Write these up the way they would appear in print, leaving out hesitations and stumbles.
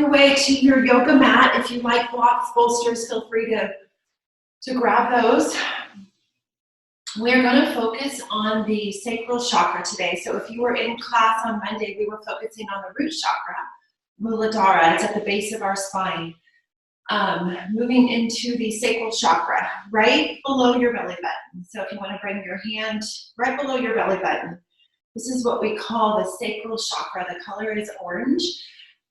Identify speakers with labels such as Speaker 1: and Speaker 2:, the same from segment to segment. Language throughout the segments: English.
Speaker 1: your way to your yoga mat. If you like blocks, bolsters, feel free to grab those. We're going to focus on the sacral chakra today. So if you were in class on Monday, we were focusing on the root chakra, Muladhara. It's at the base of our spine. Moving into the sacral chakra, right below your belly button. So if you want to bring your hand right below your belly button, this is what we call the sacral chakra. The color is orange,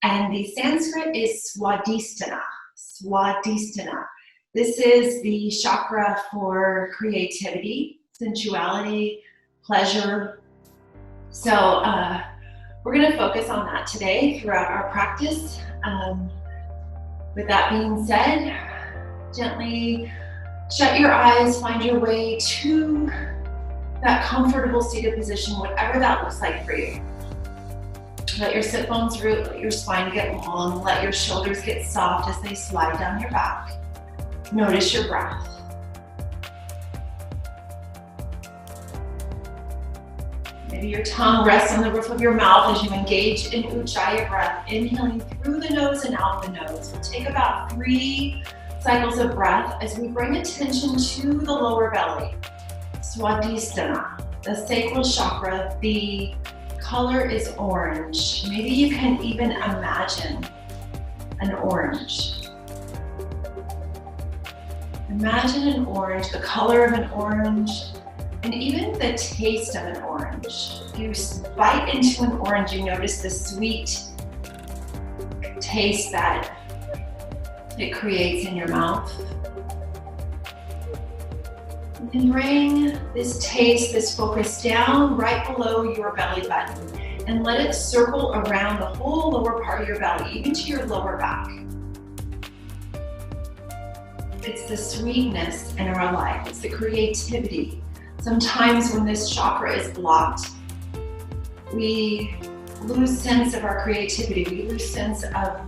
Speaker 1: and the Sanskrit is Swadhisthana. Swadhisthana. This is the chakra for creativity, sensuality, pleasure. So we're going to focus on that today throughout our practice. With that being said, gently shut your eyes, find your way to that comfortable seated position, whatever that looks like for you. Let your sit bones root, let your spine get long, let your shoulders get soft as they slide down your back. Notice your breath. Maybe your tongue rests on the roof of your mouth as you engage in Ujjayi breath, inhaling through the nose and out the nose. We'll take about 3 cycles of breath as we bring attention to the lower belly. Swadhisthana, the sacral chakra, the color is orange. Maybe you can even imagine an orange. Imagine an orange, the color of an orange, and even the taste of an orange. If you bite into an orange, you notice the sweet taste that it creates in your mouth. You can bring this taste, this focus down right below your belly button and let it circle around the whole lower part of your belly, even to your lower back. It's the sweetness in our life. It's the creativity. Sometimes when this chakra is blocked, we lose sense of our creativity. We lose sense of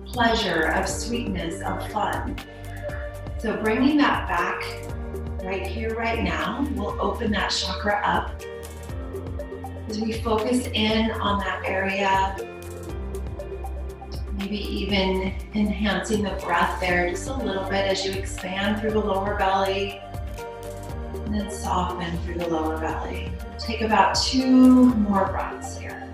Speaker 1: pleasure, of sweetness, of fun. So bringing that back right here, right now, will open that chakra up as we focus in on that area. Maybe even enhancing the breath there just a little bit as you expand through the lower belly and then soften through the lower belly. Take about 2 more breaths here.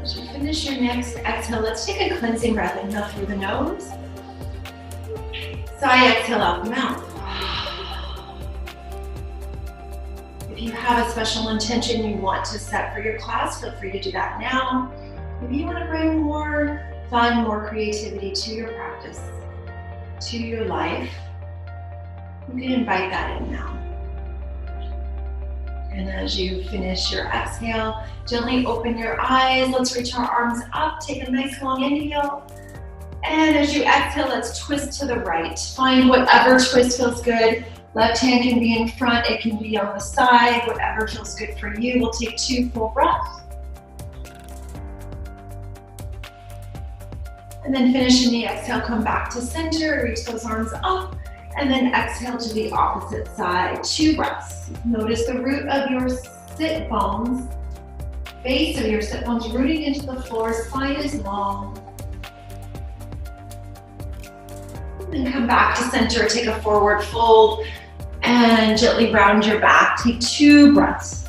Speaker 1: As you finish your next exhale, let's take a cleansing breath. Inhale through the nose. Sigh, exhale out the mouth. If you have a special intention you want to set for your class, feel free to do that now. Maybe you want to bring more fun, more creativity to your practice, to your life. You can invite that in now. And as you finish your exhale, gently open your eyes. Let's reach our arms up. Take a nice long inhale. And as you exhale, let's twist to the right. Find whatever twist feels good. Left hand can be in front, it can be on the side, whatever feels good for you. We'll take 2 full breaths. And then finishing the exhale, come back to center, reach those arms up, and then exhale to the opposite side. 2 breaths. Notice the root of your sit bones, base of your sit bones rooting into the floor, spine is long. And come back to center, take a forward fold, and gently round your back. Take 2 breaths.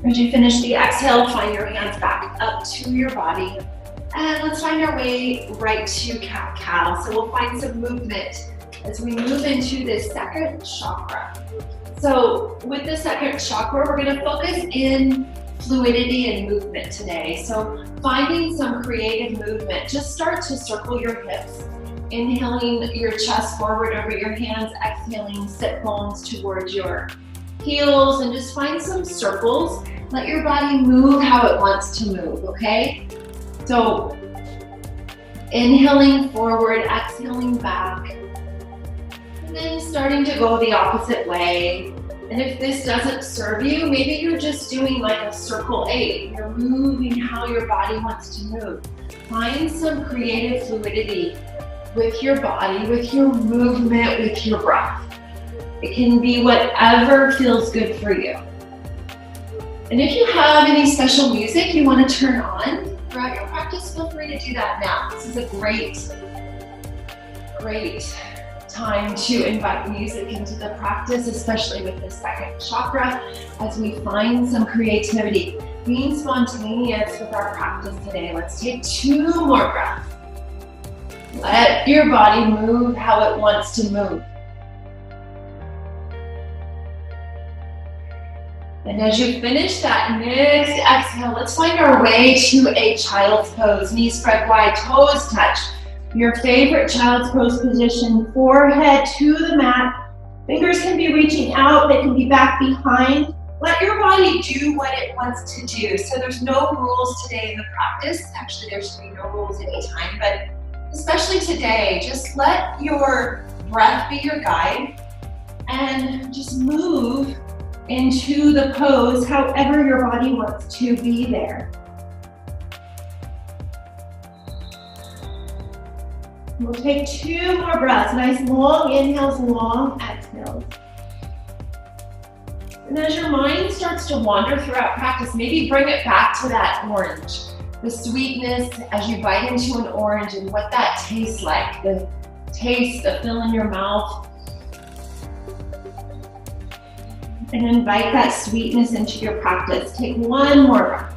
Speaker 1: As you finish the exhale, find your hands back up to your body. And let's find our way right to cat-cow. So we'll find some movement as we move into this second chakra. So with the second chakra, we're going to focus in fluidity and movement today. So finding some creative movement, just start to circle your hips, inhaling your chest forward over your hands, exhaling sit bones towards your heels, and just find some circles. Let your body move how it wants to move, okay? So inhaling forward, exhaling back, and then starting to go the opposite way. And if this doesn't serve you, maybe you're just doing like a circle 8. You're moving how your body wants to move. Find some creative fluidity with your body, with your movement, with your breath. It can be whatever feels good for you. And if you have any special music you want to turn on throughout your practice, feel free to do that now. This is a great time to invite music into the practice, especially with the second chakra, as we find some creativity. Being spontaneous with our practice today. Let's take 2 more breaths. Let your body move how it wants to move. And as you finish that next exhale, let's find our way to a child's pose. Knees spread wide, toes touch. Your favorite child's pose position, forehead to the mat. Fingers can be reaching out, they can be back behind. Let your body do what it wants to do. So there's no rules today in the practice. Actually, there should be no rules anytime, but especially today, just let your breath be your guide and just move into the pose however your body wants to be there. We'll take 2 more breaths. Nice long inhales, long exhales. And as your mind starts to wander throughout practice, maybe bring it back to that orange. The sweetness as you bite into an orange and what that tastes like. The taste, the feel in your mouth. And invite that sweetness into your practice. Take 1 more breath.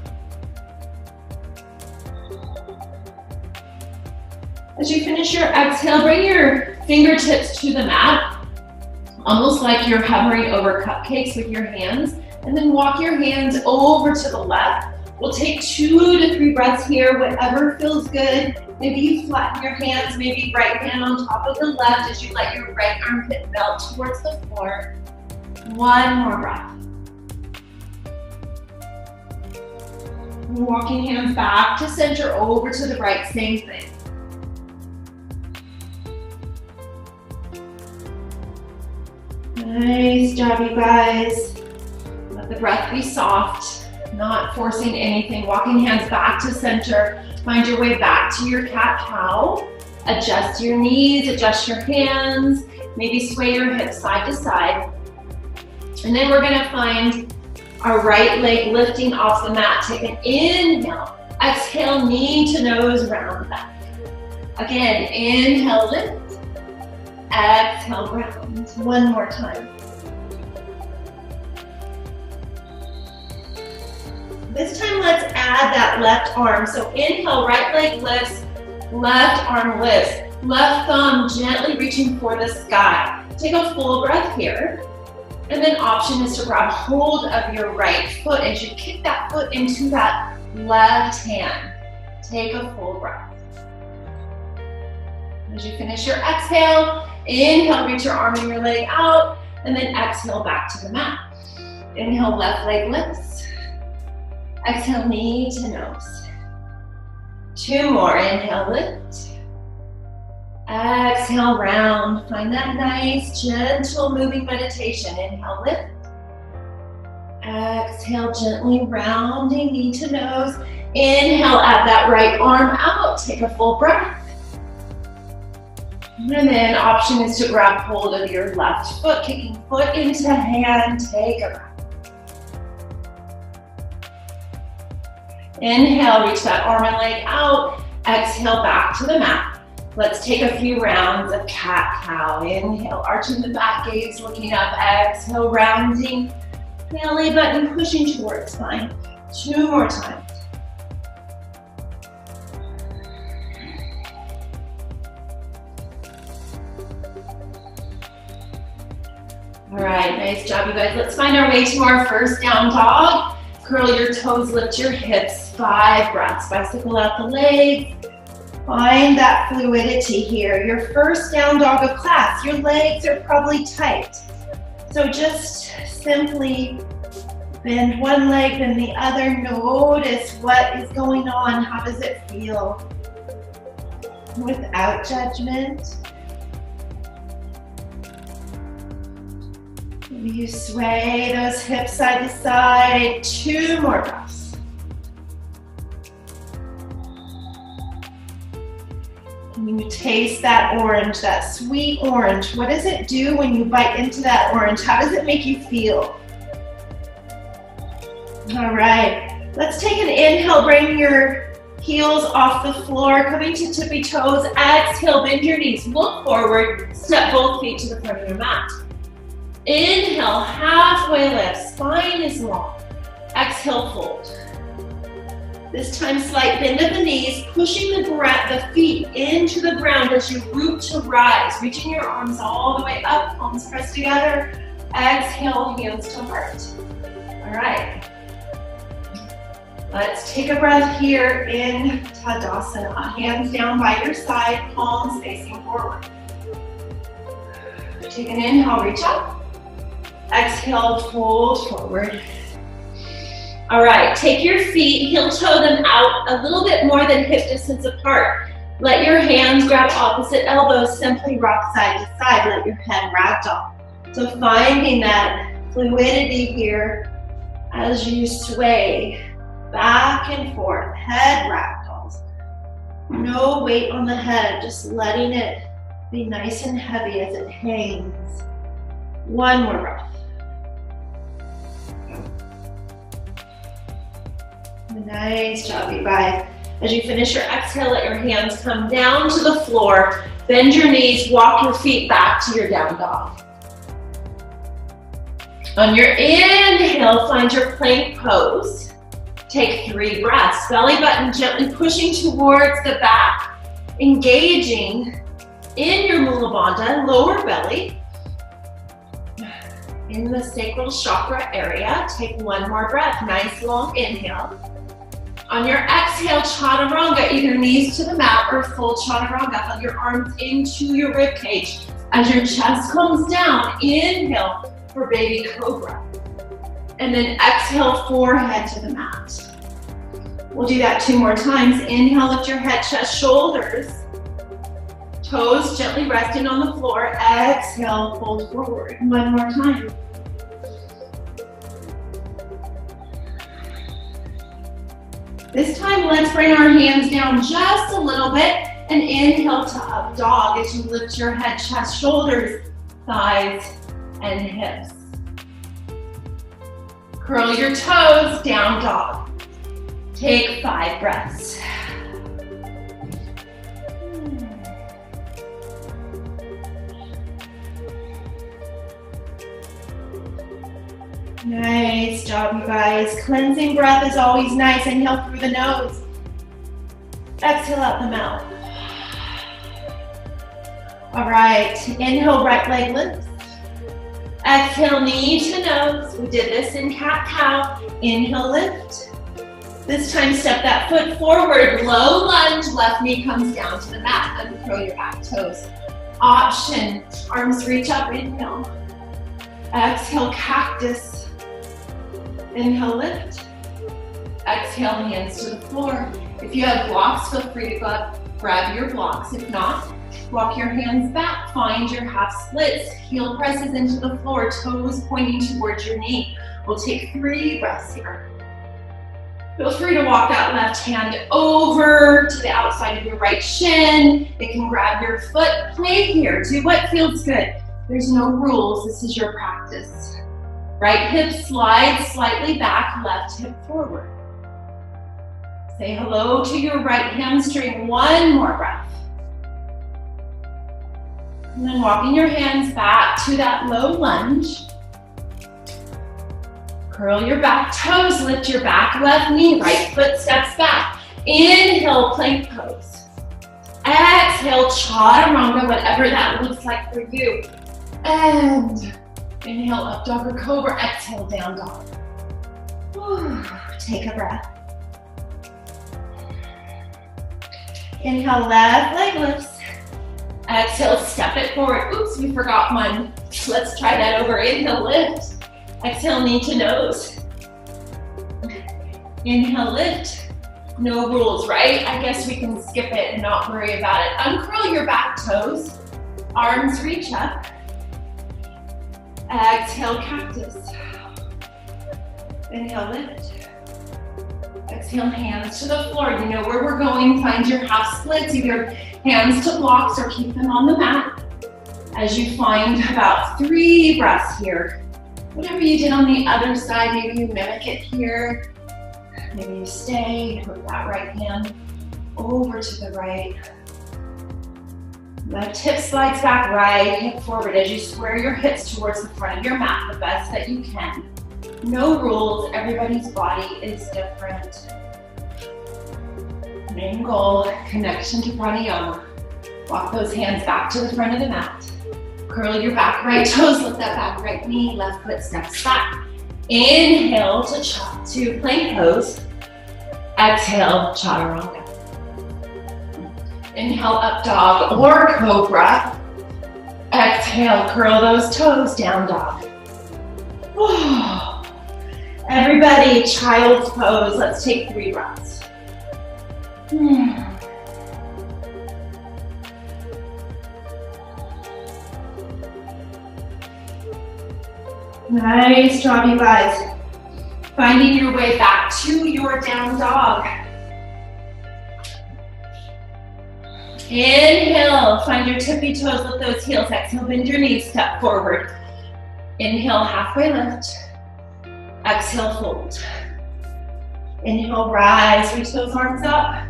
Speaker 1: As you finish your exhale, bring your fingertips to the mat, almost like you're hovering over cupcakes with your hands, and then walk your hands over to the left. We'll take 2 to 3 breaths here, whatever feels good. Maybe you flatten your hands, maybe right hand on top of the left as you let your right armpit melt towards the floor. 1 more breath. Walking hands back to center, over to the right, same thing. Nice job, you guys. Let the breath be soft, not forcing anything. Walking hands back to center. Find your way back to your cat-cow. Adjust your knees, adjust your hands. Maybe sway your hips side to side. And then we're gonna find our right leg lifting off the mat. Take an inhale. Exhale, knee to nose, round back. Again, inhale, lift. Exhale, round. 1 more time. This time, let's add that left arm. So inhale, right leg lifts, left arm lifts. Left thumb gently reaching for the sky. Take a full breath here. And then option is to grab hold of your right foot as you kick that foot into that left hand. Take a full breath. As you finish your exhale, inhale, reach your arm and your leg out, and then exhale back to the mat. Inhale, left leg lifts. Exhale, knee to nose. 2 more, inhale, lift. Exhale, round. Find that nice, gentle moving meditation. Inhale, lift. Exhale, gently rounding, knee to nose. Inhale, add that right arm out. Take a full breath. And then option is to grab hold of your left foot, kicking foot into hand. Take a breath. Inhale, reach that arm and leg out. Exhale, back to the mat. Let's take a few rounds of cat-cow. Inhale, arching the back gaze, looking up. Exhale, rounding. Belly button pushing towards spine. 2 more times. All right, nice job, you guys. Let's find our way to our first down dog. Curl your toes, lift your hips. 5 breaths. Bicycle out the legs. Find that fluidity here. Your first down dog of class. Your legs are probably tight. So just simply bend one leg, then the other. Notice what is going on. How does it feel? Without judgment. Maybe you sway those hips side to side. 2 more breaths. When you taste that orange, that sweet orange, what does it do when you bite into that orange? How does it make you feel? All right, let's take an inhale, bring your heels off the floor, coming to tippy toes. Exhale, bend your knees, look forward, step both feet to the front of your mat. Inhale, halfway lift, spine is long. Exhale, fold. This time, slight bend of the knees, pushing the feet into the ground as you root to rise. Reaching your arms all the way up, palms pressed together. Exhale, hands to heart. All right. Let's take a breath here in Tadasana. Hands down by your side, palms facing forward. Take an inhale, reach up. Exhale, fold forward. All right, take your feet, heel toe them out a little bit more than hip distance apart. Let your hands grab opposite elbows, simply rock side to side. Let your head ragdoll. So finding that fluidity here as you sway back and forth, head ragdolls. No weight on the head, just letting it be nice and heavy as it hangs. One more breath. Nice job, you guys. As you finish your exhale, let your hands come down to the floor. Bend your knees, walk your feet back to your down dog. On your inhale, find your plank pose. Take 3 breaths. Belly button gently pushing towards the back. Engaging in your Mula Bandha, lower belly. In the sacral chakra area, take 1 more breath. Nice long inhale. On your exhale, chaturanga, either knees to the mat or full chaturanga. Hug your arms into your rib cage. As your chest comes down, inhale for baby cobra. And then exhale, forehead to the mat. We'll do that 2 more times. Inhale, lift your head, chest, shoulders. Toes gently resting on the floor. Exhale, fold forward. 1 more time. This time, let's bring our hands down just a little bit and inhale to up dog as you lift your head, chest, shoulders, thighs, and hips. Curl your toes, down dog. Take 5 breaths. Nice job, you guys. Cleansing breath is always nice. Inhale through the nose. Exhale out the mouth. All right, inhale, right leg lifts. Exhale, knee to nose. We did this in cat-cow. Inhale, lift. This time, step that foot forward, low lunge, left knee comes down to the mat. Uncurl your back toes. Option, arms reach up, inhale. Exhale, cactus. Inhale, lift. Exhale, hands to the floor. If you have blocks, feel free to grab your blocks. If not, walk your hands back. Find your half splits. Heel presses into the floor, toes pointing towards your knee. We'll take 3 breaths here. Feel free to walk that left hand over to the outside of your right shin. It can grab your foot. Play here. Do what feels good. There's no rules. This is your practice. Right hip slides slightly back, left hip forward. Say hello to your right hamstring. 1 more breath. And then walking your hands back to that low lunge. Curl your back toes, lift your back left knee, right foot steps back. Inhale, plank pose. Exhale, chaturanga, whatever that looks like for you. And inhale, up dog or cobra. Exhale, down dog. Take a breath. Inhale, left leg lifts. Exhale, step it forward. Oops, we forgot one. Let's try that over. Inhale, lift. Exhale, knee to nose. Inhale, lift. No rules, right? I guess we can skip it and not worry about it. Uncurl your back toes. Arms reach up. Exhale, cactus. Inhale, lift. Exhale, hands to the floor. You know where we're going. Find your half splits, either Hands to blocks or keep them on the mat as you find about 3 breaths here. Whatever you did on the other side, maybe you mimic it here. Maybe you stay with that right hand over to the right. Left hip slides back, right hip forward as you square your hips towards the front of your mat the best that you can. No rules, everybody's body is different. Main goal, connection to pranayama. Walk those hands back to the front of the mat. Curl your back right toes, lift that back right knee, left foot steps back. Inhale to plank pose. Exhale, chaturanga. Inhale, up dog or cobra. Exhale, curl those toes, down dog. Everybody, child's pose. Let's take 3 breaths. Nice job, you guys. Finding your way back to your down dog. Inhale, find your tippy toes, lift those heels. Exhale, bend your knees, step forward. Inhale, halfway lift. Exhale, fold. Inhale, rise, reach those arms up.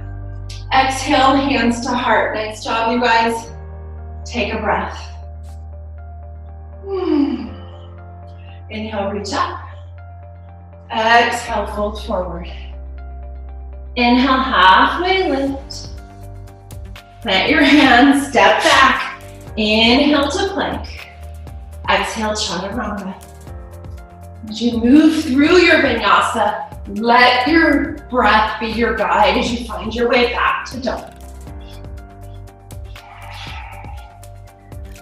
Speaker 1: Exhale, hands to heart. Nice job, you guys. Take a breath. Inhale, reach up. Exhale, fold forward. Inhale, halfway lift. Plant your hands, step back. Inhale to plank. Exhale, chaturanga. As you move through your vinyasa, let your breath be your guide as you find your way back to dog.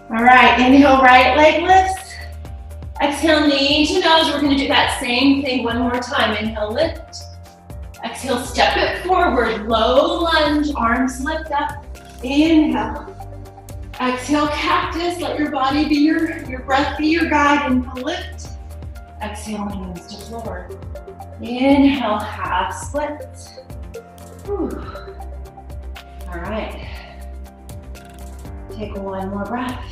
Speaker 1: All right, inhale, right leg lifts. Exhale, knee to nose. We're gonna do that same thing one more time. Inhale, lift. Exhale, step it forward. Low lunge, arms lift up. Inhale. Exhale, cactus. Let your body be your breath be your guide. Inhale, lift. Exhale, hands to floor. Inhale, half split. All right. Take one more breath.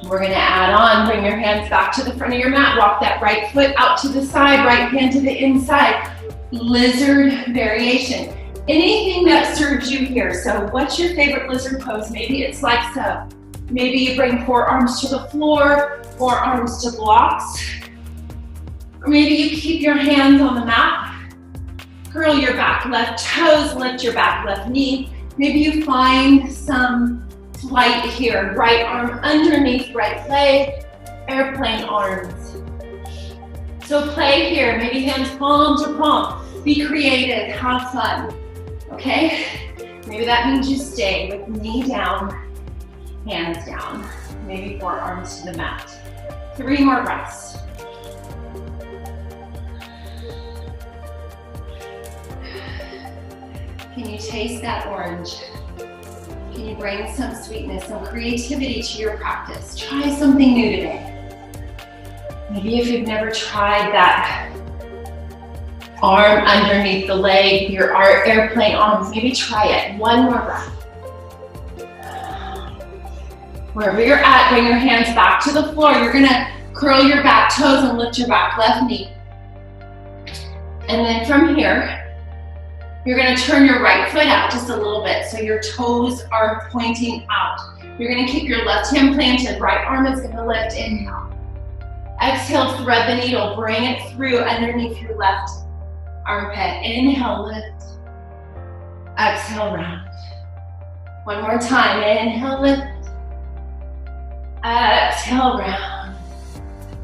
Speaker 1: We're gonna add on, bring your hands back to the front of your mat, walk that right foot out to the side, right hand to the inside. Lizard variation. Anything that serves you here. So what's your favorite lizard pose? Maybe it's like so. Maybe you bring forearms to the floor, forearms to blocks. Or maybe you keep your hands on the mat. Curl your back left toes, lift your back left knee. Maybe you find some flight here. Right arm underneath right leg, airplane arms. So play here, maybe hands palm to palm. Be creative, have fun, okay? Maybe that means you stay with knee down, hands down. Maybe forearms to the mat. 3 more breaths. Can you taste that orange? Can you bring some sweetness, some creativity to your practice? Try something new today. Maybe if you've never tried that arm underneath the leg, your airplane arms, maybe try it. 1 more breath. Wherever you're at, bring your hands back to the floor. You're gonna curl your back toes and lift your back left knee. And then from here, you're gonna turn your right foot out just a little bit so your toes are pointing out. You're gonna keep your left hand planted, right arm is gonna lift, inhale. Exhale, thread the needle, bring it through underneath your left armpit. Inhale, lift. Exhale, round. 1 more time, inhale, lift. Exhale, round.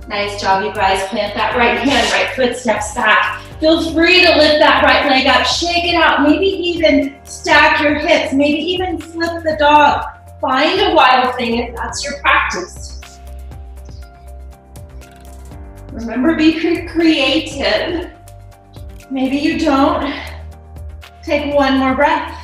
Speaker 1: Nice job, you guys. Plant that right hand, right foot steps back. Feel free to lift that right leg up, shake it out, maybe even stack your hips, maybe even flip the dog. Find a wild thing if that's your practice. Remember, be creative. Maybe you don't. Take 1 more breath.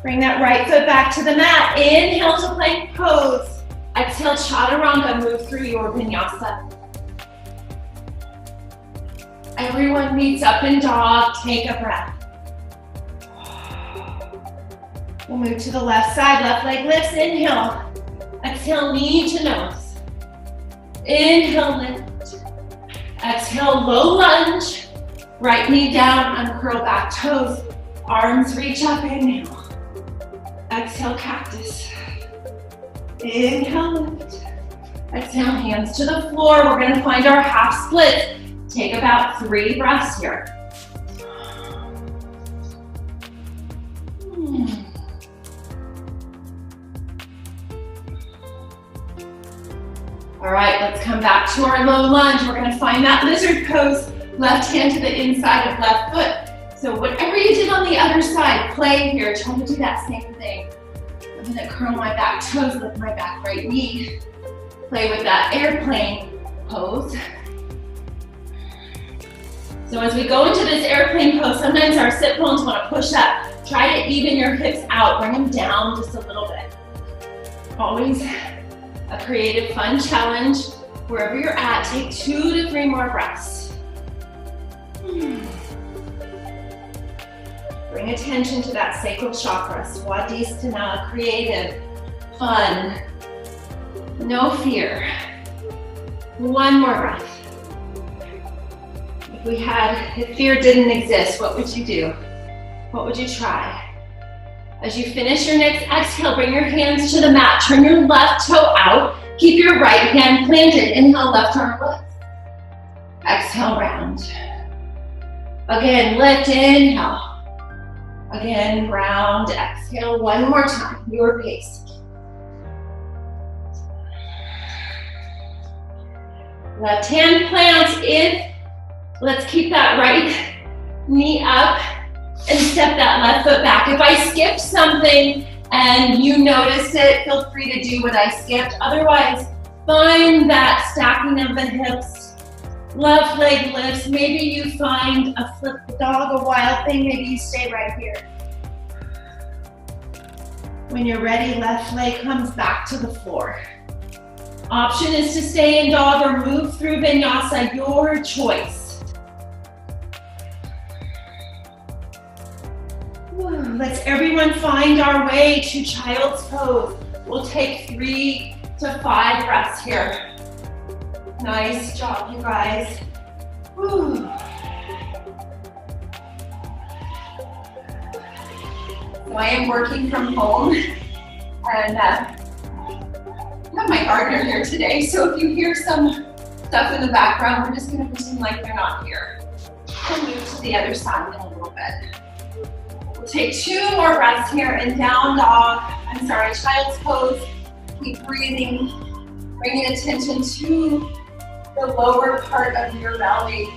Speaker 1: Bring that right foot back to the mat. Inhale to plank pose. Exhale, chaturanga, move through your vinyasa. Everyone meets up in dog, take a breath. We'll move to the left side, left leg lifts, inhale. Exhale, knee to nose. Inhale, lift. Exhale, low lunge. Right knee down, uncurl back toes. Arms reach up, inhale. Exhale, cactus. Inhale, lift. Exhale, hands to the floor. We're gonna find our half split. Take about 3 breaths here. All right, let's come back to our low lunge. We're gonna find that lizard pose. Left hand to the inside of left foot. So whatever you did on the other side, play here. Try to do that same thing. I'm gonna curl my back toes, lift my back right knee. Play with that airplane pose. So as we go into this airplane pose, sometimes our sit bones wanna push up. Try to even your hips out, bring them down just a little bit. Always a creative, fun challenge. Wherever you're at, take 2 to 3 more breaths. Bring attention to that sacral chakra, Swadhisthana, creative, fun, no fear. 1 more breath. If fear didn't exist, what would you do? What would you try? As you finish your next exhale, bring your hands to the mat. Turn your left toe out. Keep your right hand planted. Inhale, left arm lifts. Exhale, round. Again, lift, inhale. Again, round, exhale. 1 more time, your pace. Left hand plants in. Let's keep that right knee up and step that left foot back. If I skipped something and you noticed it, feel free to do what I skipped. Otherwise, find that stacking of the hips, left leg lifts. Maybe you find a flip the dog, a wild thing. Maybe you stay right here. When you're ready, left leg comes back to the floor. Option is to stay in dog or move through vinyasa, your choice. Let's everyone find our way to child's pose. We'll take 3 to 5 breaths here. Nice job, you guys. Whew. So I am working from home and I have my gardener here today, so if you hear some stuff in the background, we're just gonna pretend like they're not here. We'll move to the other side in a little bit. We'll take 2 more breaths here in down dog. Child's pose. Keep breathing, bringing attention to the lower part of your belly.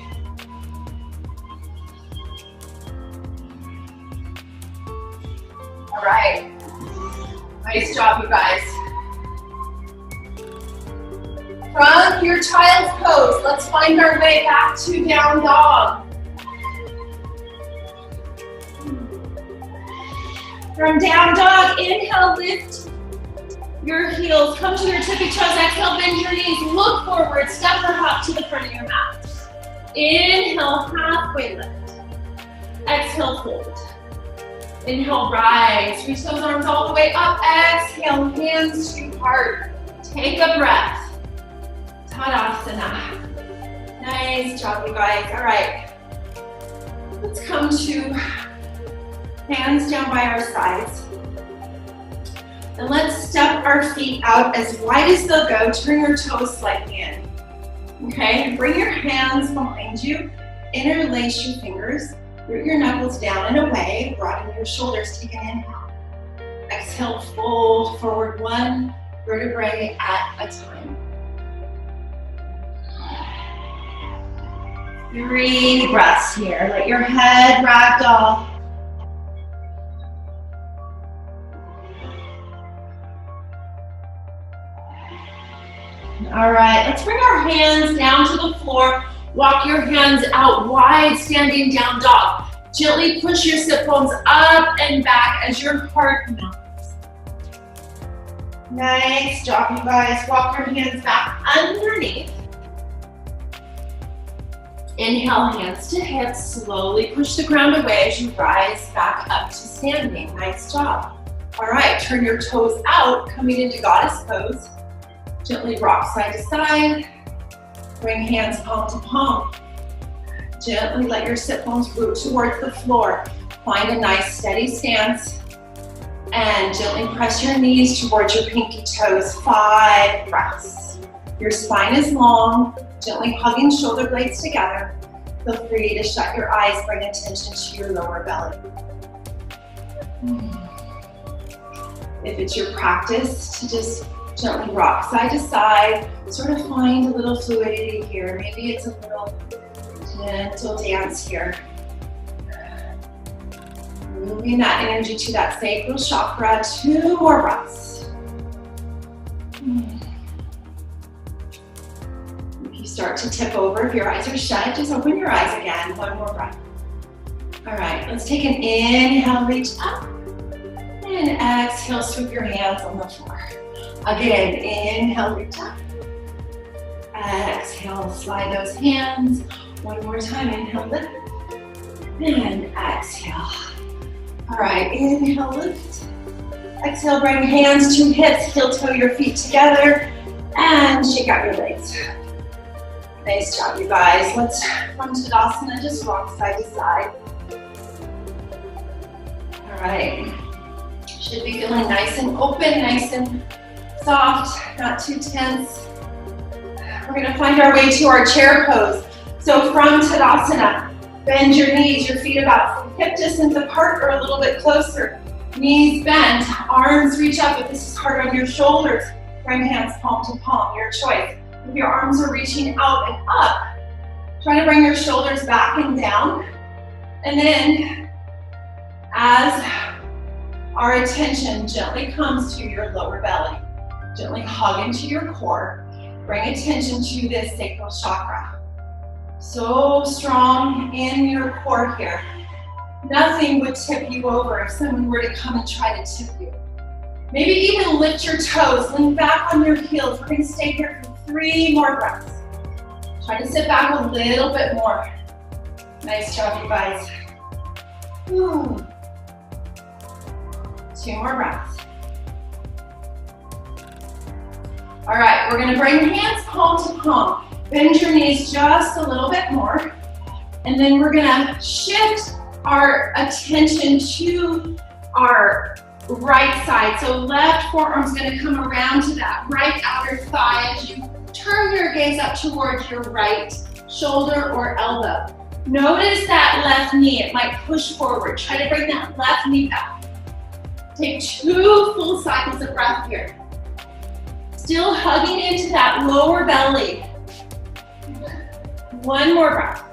Speaker 1: All right, nice job, you guys. From your child's pose, let's find our way back to down dog. From down dog, inhale, lift your heels, come to your tippy toes, exhale, bend your knees, look forward, step or hop to the front of your mat. Inhale, halfway lift. Exhale, fold. Inhale, rise, reach those arms all the way up. Exhale, hands to heart. Take a breath. Tadasana. Nice job, you guys. All right. Let's come to hands down by our sides. And let's step our feet out as wide as they'll go. Turn your toes slightly in. Okay, bring your hands behind you. Interlace your fingers. Root your knuckles down and away. Broaden your shoulders. Take an inhale. Exhale, fold forward 1 vertebrae at a time. 3 breaths here. Let your head ragdoll. All right, let's bring our hands down to the floor. Walk your hands out wide, standing down dog. Gently push your sit bones up and back as your heart melts. Nice job, you guys. Walk your hands back underneath. Inhale, hands to hips. Slowly push the ground away as you rise back up to standing. Nice job. All right, turn your toes out, coming into goddess pose. Gently rock side to side. Bring hands palm to palm. Gently let your sit bones root towards the floor. Find a nice steady stance. And gently press your knees towards your pinky toes. 5 breaths. Your spine is long. Gently hugging shoulder blades together. Feel free to shut your eyes. Bring attention to your lower belly. If it's your practice to just gently rock side to side, sort of find a little fluidity here. Maybe it's a little gentle dance here. Moving that energy to that sacral chakra. 2 more breaths. If you start to tip over, if your eyes are shut, just open your eyes again. 1 more breath. All right, let's take an inhale, reach up. And exhale, sweep your hands on the floor. Again, inhale, reach up. Exhale, slide those hands. 1 more time, inhale, lift. And exhale. All right, inhale, lift. Exhale, bring hands to hips, heel toe your feet together. And shake out your legs. Nice job, you guys. Let's, from Tadasana, just rock side to side. All right. Should be feeling nice and open, nice and soft, not too tense. We're gonna find our way to our chair pose. So from Tadasana, bend your knees, your feet about hip distance apart or a little bit closer. Knees bent, arms reach up if this is hard on your shoulders. Bring hands palm to palm, your choice. If your arms are reaching out and up, try to bring your shoulders back and down. And then as our attention gently comes to your lower belly, gently hug into your core, bring attention to this sacral chakra. So strong in your core here. Nothing would tip you over if someone were to come and try to tip you. Maybe even lift your toes, lean back on your heels. We're gonna stay here for 3 more breaths. Try to sit back a little bit more. Nice job, you guys. Whew. 2 more breaths. All right, we're gonna bring hands palm to palm. Bend your knees just a little bit more. And then we're gonna shift our attention to our right side. So left forearm's gonna come around to that right outer thigh as you turn your gaze up towards your right shoulder or elbow. Notice that left knee, it might push forward. Try to bring that left knee back. Take 2 full cycles of breath here. Still hugging into that lower belly. 1 more breath.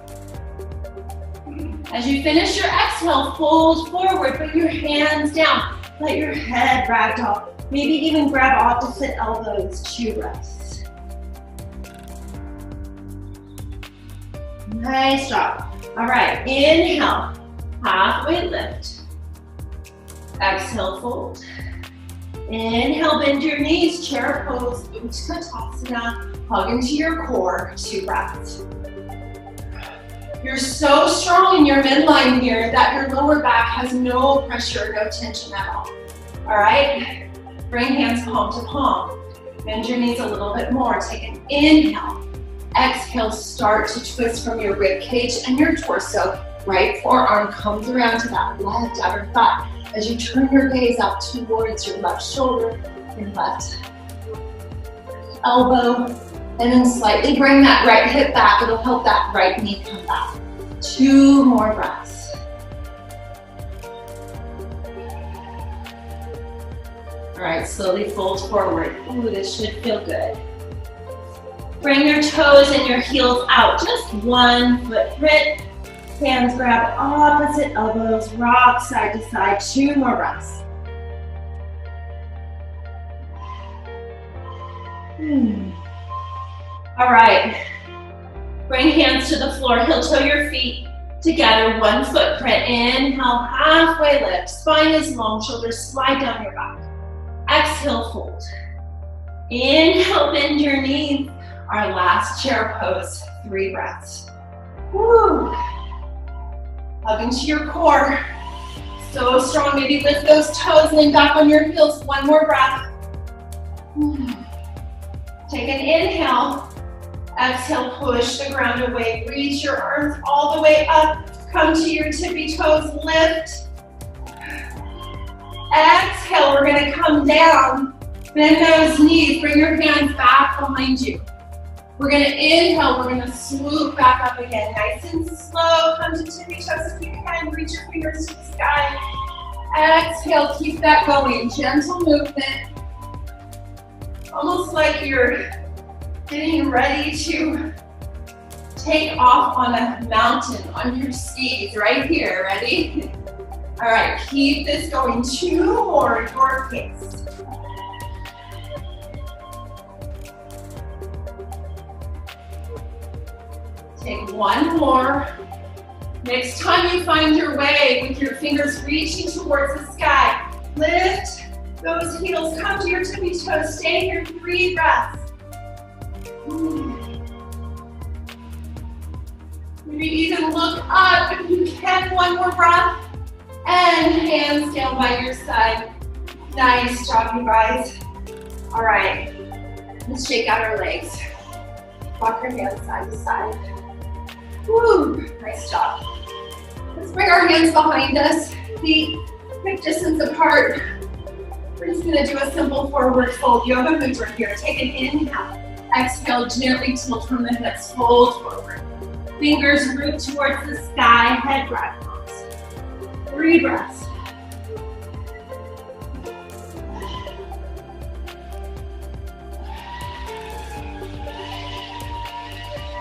Speaker 1: As you finish your exhale, fold forward, put your hands down. Let your head ragdoll. Maybe even grab opposite elbows, 2 breaths. Nice job. All right, inhale, halfway lift. Exhale, fold. Inhale, bend your knees, chair pose, Utkatasana. Hug into your core, 2 breaths. You're so strong in your midline here that your lower back has no pressure, no tension at all. All right? Bring hands palm to palm. Bend your knees a little bit more. Take an inhale. Exhale, start to twist from your rib cage and your torso. Right forearm comes around to that left outer thigh. As you turn your gaze up towards your left shoulder, your left elbow, and then slightly bring that right hip back. It'll help that right knee come back. 2 more breaths. All right, slowly fold forward. Ooh, this should feel good. Bring your toes and your heels out, just 1 footprint. Hands grab opposite elbows, rock side to side, 2 more breaths. All right, bring hands to the floor, heel toe your feet together, 1 footprint. Inhale, halfway lift, spine is long, shoulders slide down your back. Exhale, fold. Inhale, bend your knees. Our last chair pose, 3 breaths. Woo. Hug into your core. So strong. Maybe lift those toes, lean back on your heels. One more breath. Take an inhale. Exhale, push the ground away. Reach your arms all the way up. Come to your tippy toes, lift. Exhale, we're gonna come down. Bend those knees, bring your hands back behind you. We're gonna inhale, we're gonna swoop back up again. Nice and slow, come to tippy toes if you can. Reach your fingers to the sky. Exhale, keep that going. Gentle movement. Almost like you're getting ready to take off on a mountain on your skis right here. Ready? All right, keep this going. 2 more, your pace. Take 1 more. Next time you find your way with your fingers reaching towards the sky, lift those heels, come to your tippy toes, stay here, 3 breaths. Maybe even look up if you can, 1 more breath. And hands down by your side. Nice job, you guys. All right, let's shake out our legs. Walk your hands side to side. Woo, nice job. Let's bring our hands behind us, feet hip distance apart. We're just gonna do a simple forward fold. Yoga mudra here. Take an inhale. Exhale, gently tilt from the hips, fold forward. Fingers root towards the sky, head wrap. 3 breaths.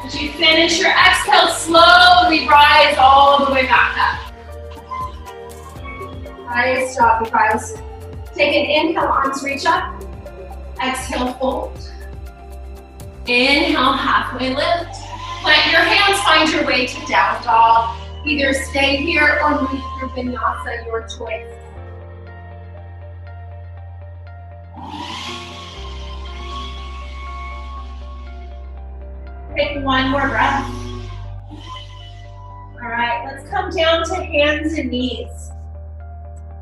Speaker 1: As you finish your exhale, slowly rise all the way back up. Nice job, you guys. Take an inhale, arms reach up. Exhale, fold. Inhale, halfway lift. Plant your hands, find your way to down dog. Either stay here or move through vinyasa, your choice. Take 1 more breath. All right, let's come down to hands and knees.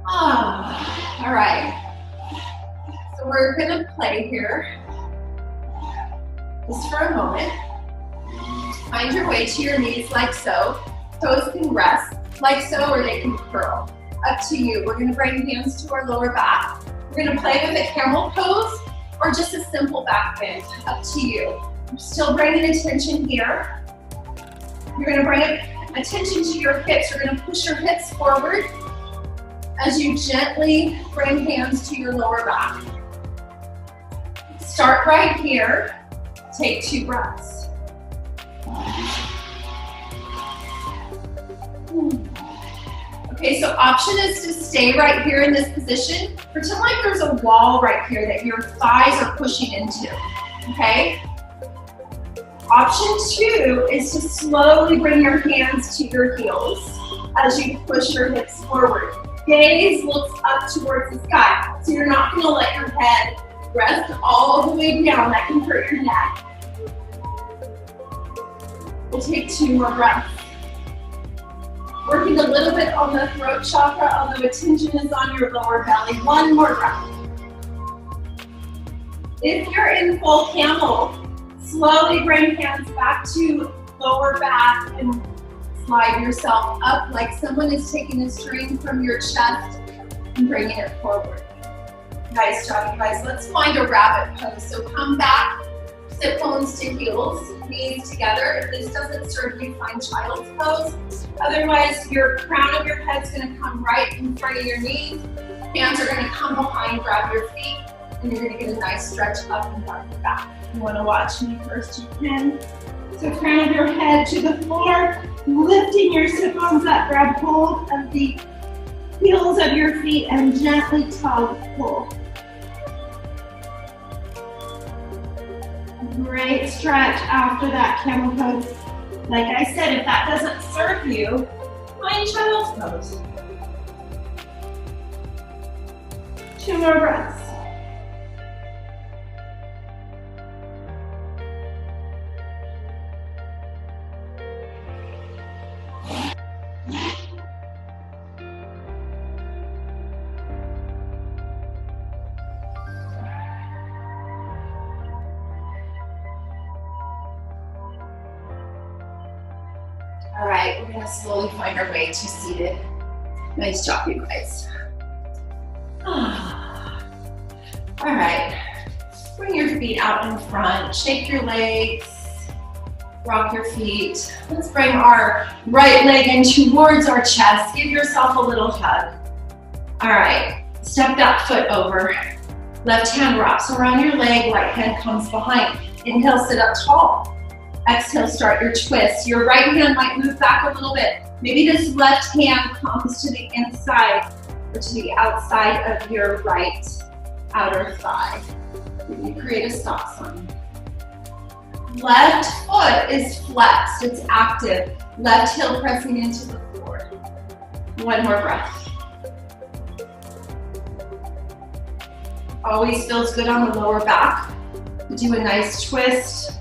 Speaker 1: All right. So we're gonna play here just for a moment. Find your way to your knees like so. Toes can rest like so, or they can curl. Up to you. We're gonna bring hands to our lower back. We're gonna play with a camel pose or just a simple back bend. Up to you. You're still bringing attention here. You're gonna bring attention to your hips. You're gonna push your hips forward as you gently bring hands to your lower back. Start right here. Take 2 breaths. Okay, so option is to stay right here in this position. Pretend like there's a wall right here that your thighs are pushing into, okay? Option 2 is to slowly bring your hands to your heels as you push your hips forward. Gaze looks up towards the sky, so you're not gonna let your head rest all the way down. That can hurt your neck. We'll take 2 more breaths. Working a little bit on the throat chakra, although attention is on your lower belly. 1 more breath. If you're in full camel, slowly bring hands back to lower back and slide yourself up like someone is taking a string from your chest and bringing it forward. Nice job, you guys. Let's find a rabbit pose. So come back, sit bones to heels, knees together. If this doesn't serve you, find child's pose. Otherwise, your crown of your head's gonna come right in front of your knees. Hands are gonna come behind, grab your feet, and you're gonna get a nice stretch up and down your back. If you wanna watch me first, you can. So crown of your head to the floor, lifting your sit bones up, grab hold of the heels of your feet and gently tug, pull. Great stretch after that camel pose. Like I said, if that doesn't serve you, find child's pose. 2 more breaths. All right, we're gonna slowly find our way to seated. Nice job, you guys. All right, bring your feet out in front, shake your legs, rock your feet. Let's bring our right leg in towards our chest. Give yourself a little hug. All right, step that foot over. Left hand wraps around your leg, right hand comes behind. Inhale, sit up tall. Exhale, start your twist. Your right hand might move back a little bit. Maybe this left hand comes to the inside or to the outside of your right outer thigh. You create a stop sign. Left foot is flexed, it's active. Left heel pressing into the floor. One more breath. Always feels good on the lower back. Do a nice twist.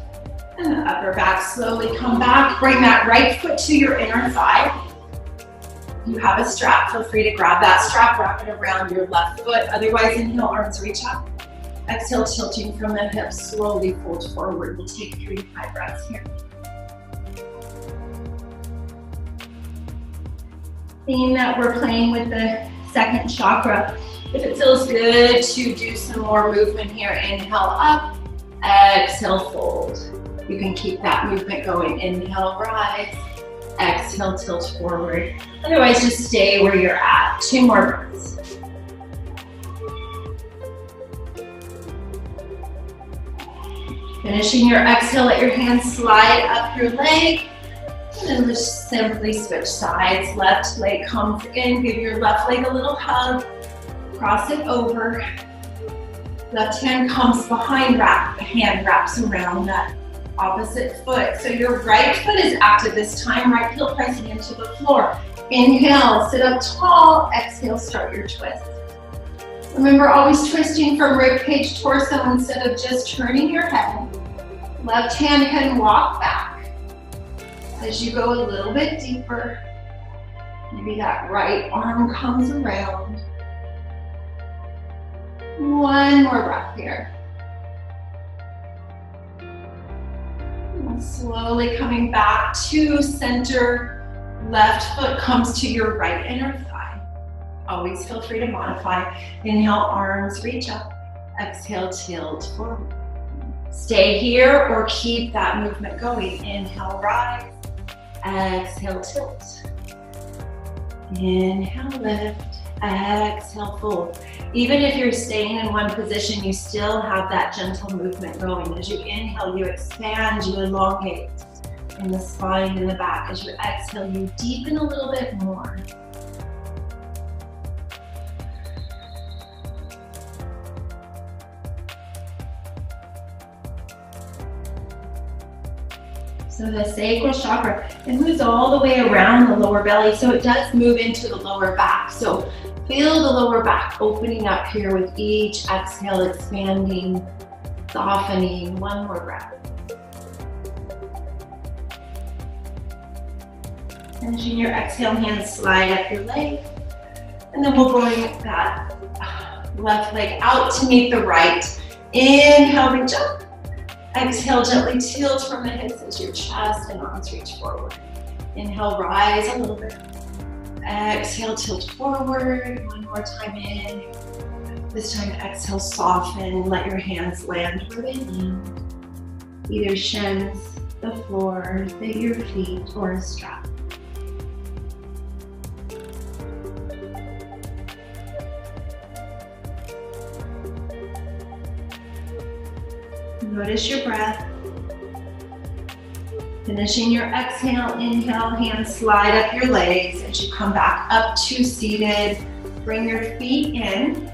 Speaker 1: And the upper back, slowly come back. Bring that right foot to your inner thigh. You have a strap, feel free to grab that strap, wrap it around your left foot. Otherwise, inhale, arms reach up. Exhale, tilting from the hips, slowly fold forward. We'll take 3 to 5 breaths here. Seeing that we're playing with the second chakra. If it feels good to do some more movement here, inhale up, exhale, fold. You can keep that movement going. Inhale, rise, exhale, tilt forward. Otherwise, just stay where you're at. 2 more breaths. Finishing your exhale, let your hands slide up your leg. And then just simply switch sides. Left leg comes in, give your left leg a little hug. Cross it over. Left hand comes behind, hand wraps around that opposite foot. So your right foot is active this time, right heel pressing into the floor. Inhale, sit up tall. Exhale, start your twist. Remember, always twisting from rib cage, torso instead of just turning your head. Left hand can walk back. As you go a little bit deeper, maybe that right arm comes around. 1 more breath here. And slowly coming back to center. Left foot comes to your right inner thigh. Always feel free to modify. Inhale, arms reach up. Exhale, tilt forward. Stay here or keep that movement going. Inhale, rise. Exhale, tilt. Inhale, lift. Exhale, fold. Even if you're staying in one position, you still have that gentle movement going. As you inhale, you expand, you elongate in the spine and the back. As you exhale, you deepen a little bit more. So the sacral chakra, it moves all the way around the lower belly, so it does move into the lower back. So feel the lower back opening up here with each exhale, expanding, softening. 1 more breath. Finishing your exhale, hands slide up your leg. And then we'll bring that left leg out to meet the right. Inhale, reach up. Exhale, gently tilt from the hips as your chest and arms reach forward. Inhale, rise a little bit. Exhale, tilt forward. 1 more time in. This time, exhale, soften. Let your hands land where they land. Either shins, the floor, your feet, or a strap. Notice your breath. Finishing your exhale, inhale, hands slide up your legs as you come back up to seated. Bring your feet in.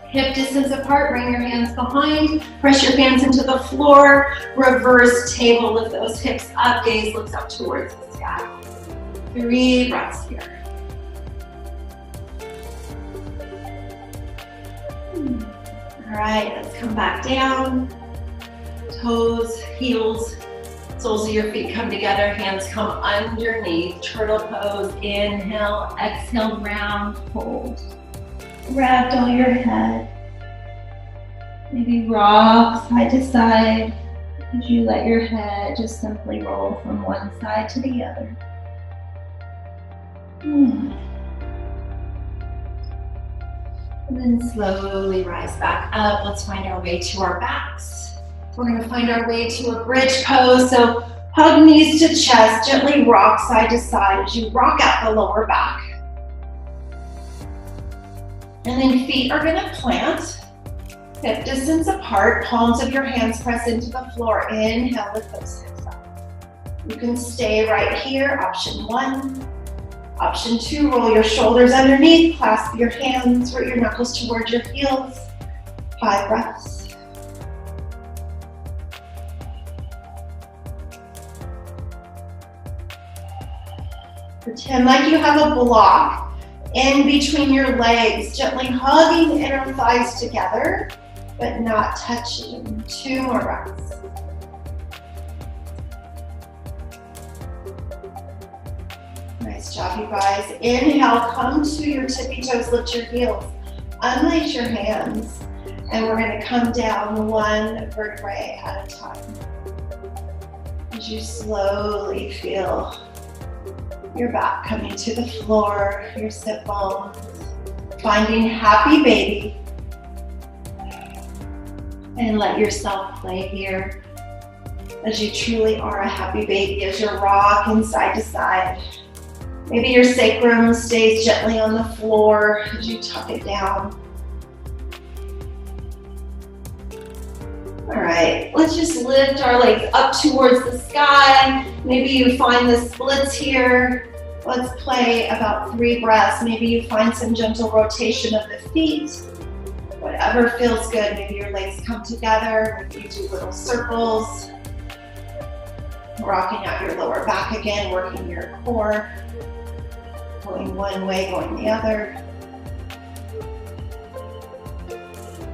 Speaker 1: Hip distance apart, bring your hands behind. Press your hands into the floor. Reverse table, lift those hips up, gaze looks up towards the sky. 3 breaths here. All right, let's come back down. Toes, heels, soles of your feet come together, hands come underneath. Turtle pose, inhale, exhale, round, hold. Ragdoll your head. Maybe rock side to side. As you let your head just simply roll from one side to the other. And then slowly rise back up. Let's find our way to our backs. We're going to find our way to a bridge pose. So hug knees to chest, gently rock side to side as you rock out the lower back. And then feet are going to plant, hip distance apart, palms of your hands press into the floor. Inhale, lift those hips up. You can stay right here, option 1. Option 2, roll your shoulders underneath, clasp your hands, root your knuckles towards your heels. 5 breaths. Pretend like you have a block in between your legs, gently hugging the inner thighs together, but not touching. 2 more breaths. Nice job, you guys. Inhale, come to your tippy toes, lift your heels, unlace your hands, and we're going to come down 1 vertebrae at a time. As you slowly feel your back coming to the floor, your sit bones, finding happy baby, and let yourself play here as you truly are a happy baby as you're rocking side to side. Maybe your sacrum stays gently on the floor as you tuck it down. All right, let's just lift our legs up towards the sky. Maybe you find the splits here. Let's play about 3 breaths. Maybe you find some gentle rotation of the feet. Whatever feels good. Maybe your legs come together. Maybe you do little circles. Rocking out your lower back again, working your core. Going one way, going the other.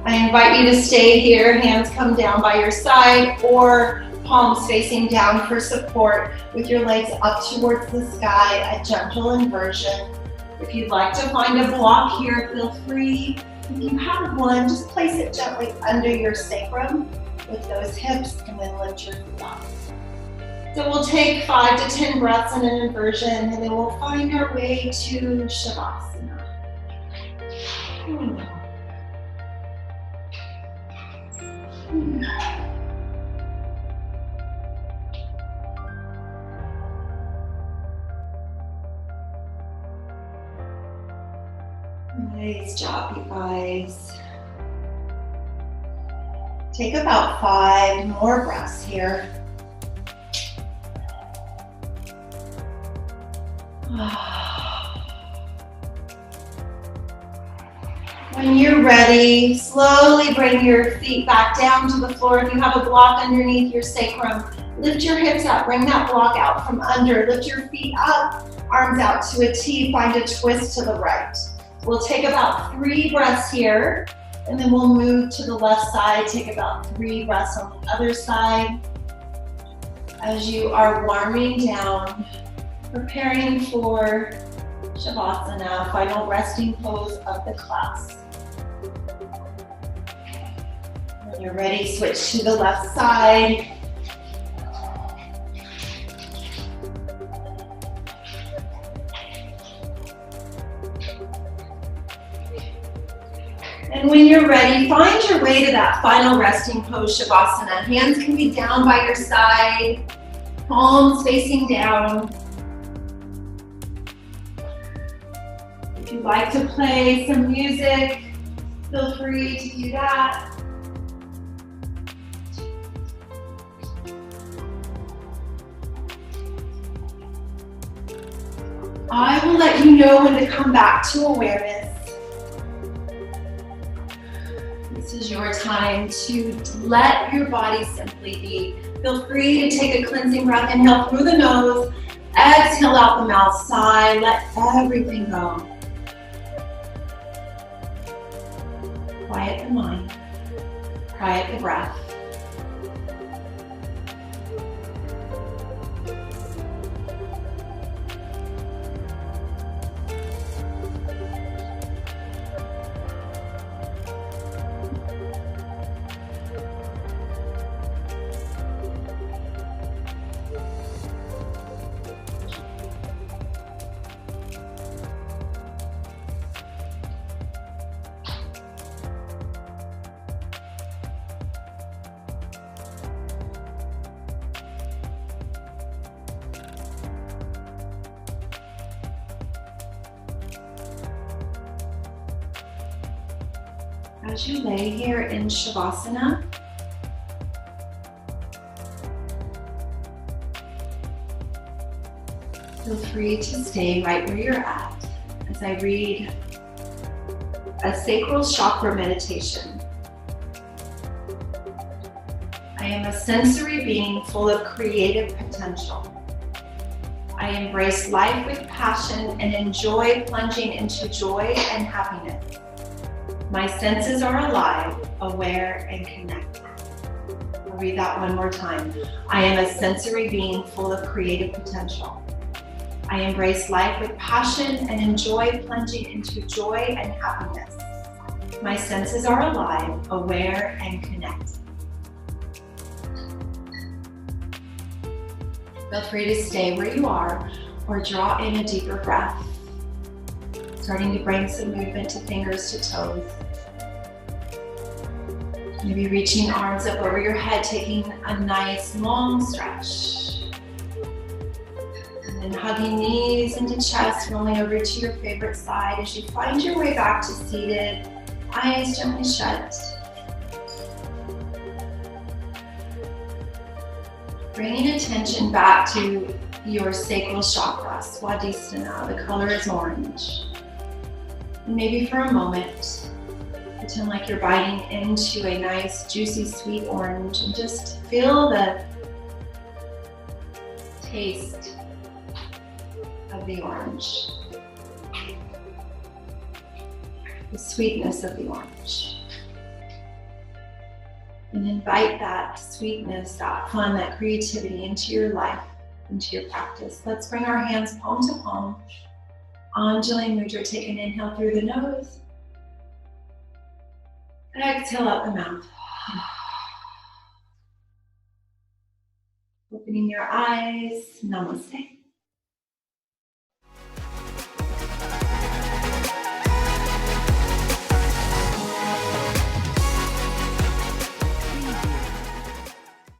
Speaker 1: I invite you to stay here, hands come down by your side or palms facing down for support with your legs up towards the sky, a gentle inversion. If you'd like to find a block here, feel free. If you have one, just place it gently under your sacrum with those hips and then lift your feet up. So we'll take 5 to 10 breaths in an inversion and then we'll find our way to Shavasana. Nice job, you guys. Take about 5 more breaths here. When you're ready, slowly bring your feet back down to the floor. If you have a block underneath your sacrum, lift your hips up, bring that block out from under. Lift your feet up, arms out to a T, find a twist to the right. We'll take about 3 breaths here, and then we'll move to the left side. Take about 3 breaths on the other side. As you are warming down, preparing for Shavasana, final resting pose of the class. When you're ready, switch to the left side. And when you're ready, find your way to that final resting pose, Shavasana. Hands can be down by your side, palms facing down. If you'd like to play some music, feel free to do that. I will let you know when to come back to awareness. This is your time to let your body simply be. Feel free to take a cleansing breath. Inhale through the nose, exhale out the mouth, sigh, let everything go. Quiet the mind, quiet the breath. As you lay here in Shavasana, feel free to stay right where you're at as I read a sacral chakra meditation. I am a sensory being full of creative potential. I embrace life with passion and enjoy plunging into joy and happiness. My senses are alive, aware, and connected. I'll read that one more time. I am a sensory being full of creative potential. I embrace life with passion and enjoy plunging into joy and happiness. My senses are alive, aware, and connected. Feel free to stay where you are or draw in a deeper breath, starting to bring some movement to fingers to toes. Maybe reaching arms up over your head, taking a nice long stretch. And then hugging knees into chest, rolling over to your favorite side as you find your way back to seated, eyes gently shut. Bringing attention back to your sacral chakra, Swadhisthana. The color is orange. And maybe for a moment, pretend like you're biting into a nice, juicy, sweet orange and just feel the taste of the orange. The sweetness of the orange. And invite that sweetness, that fun, that creativity into your life, into your practice. Let's bring our hands palm to palm. Anjali Mudra, take an inhale through the nose. Exhale out the mouth. Opening your eyes, namaste.